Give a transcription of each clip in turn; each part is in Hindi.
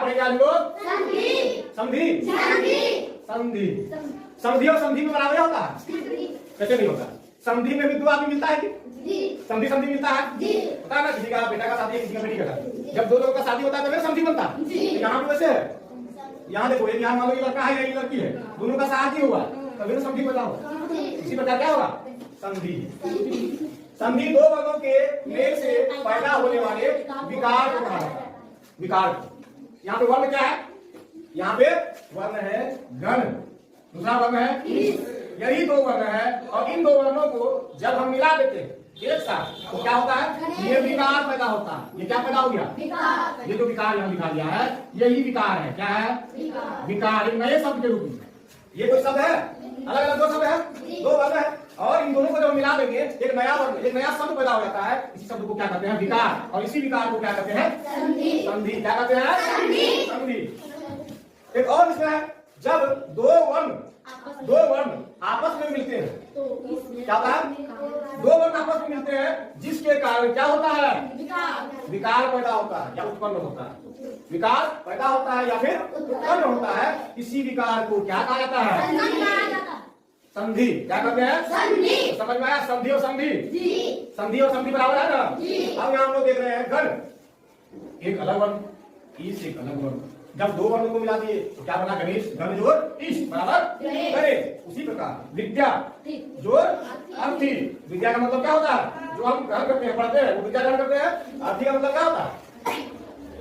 पढ़ेंगे आज लोग संधि। संधि संधि और संधि में बराबर होता है, कैसे नहीं होता? संधि में भी दो आदमी मिलता है कि संधि संधि मिलता है, पता है ना? किसी का बेटा का शादी है, किसी का बेटी का शादी। जब दो लोगों का शादी होता है तो फिर संधि बनता है। यहाँ भी वैसे है, यहाँ देखो यहाँ मान लो ये लड़का है या ये लड़की है, दोनों का शादी हुआ तभी तो संधि बना होगा। इसी प्रकार क्या होगा? संधि। संधि दो वर्गों के मेल से पैदा होने वाले विकार को कहा जाता है। विकार। यहाँ पे वर्ण क्या है? यहाँ पे वर्ण है गण, दूसरा वर्ण है। यही दो वर्ण है और इन दो वर्णों को जब हम मिला देते हैं एक साथ तो क्या होता है? ये विकार पैदा होता है। ये क्या पैदा हो गया? ये जो विकार यहाँ दिखा दिया है यही विकार है। क्या है? विकार। एक नए शब्द के रूप में। ये कोई शब्द है? अलग अलग दो शब्द है, दो वर्ण है और इन दोनों को जब मिला देंगे एक नया वर्ण, एक नया शब्द पैदा हो जाता है। इस शब्द को क्या कहते हैं? विकार। और इसी विकार को क्या कहते हैं? संधि। क्या कहते हैं? संधि। एक और इसमें है, जब दो वर्ण आपस में मिलते हैं, क्या होता है? दो वर्ण आपस में मिलते हैं जिसके कारण क्या होता है? विकार पैदा होता है या उत्पन्न होता है। विकार पैदा होता है या फिर उत्पन्न होता है। इसी विकार को क्या कहा जाता है? संधि। क्या कहते हैं? संधि। समझ में आया? संधि और संधि। संधि और संधि बराबर है ना? अब यहाँ हम लोग देख रहे हैं गण, एक अलग वर्ण, ईश एक अलग वर्ण। जब दो वर्णों को मिला दिए तो क्या बना? गणेश। गण जोड़ ईश बराबर गणेश। उसी प्रकार विद्या जोड़ अर्थी। विद्या का मतलब क्या होता है? जो हम ग्रहण करते हैं, पढ़ते हैं, वो विद्या ग्रहण करते हैं। अर्थी का मतलब क्या होता है?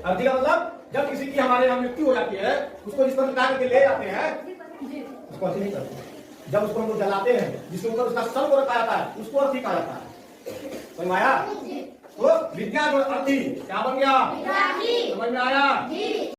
अर्थी का मतलब जब किसी की हमारे यहाँ मृत्यु हो जाती है उसको जिस पर निकाल के ले जाते हैं उसको अर्थी नहीं करते। जब उसको हम लोग जलाते हैं, जिसके ऊपर उसका सन को रखा जाता है, उसको अर्थी कहा जाता है। समझ में आया? तो विद्या जो अर्थी क्या बन गया? समझ में आया?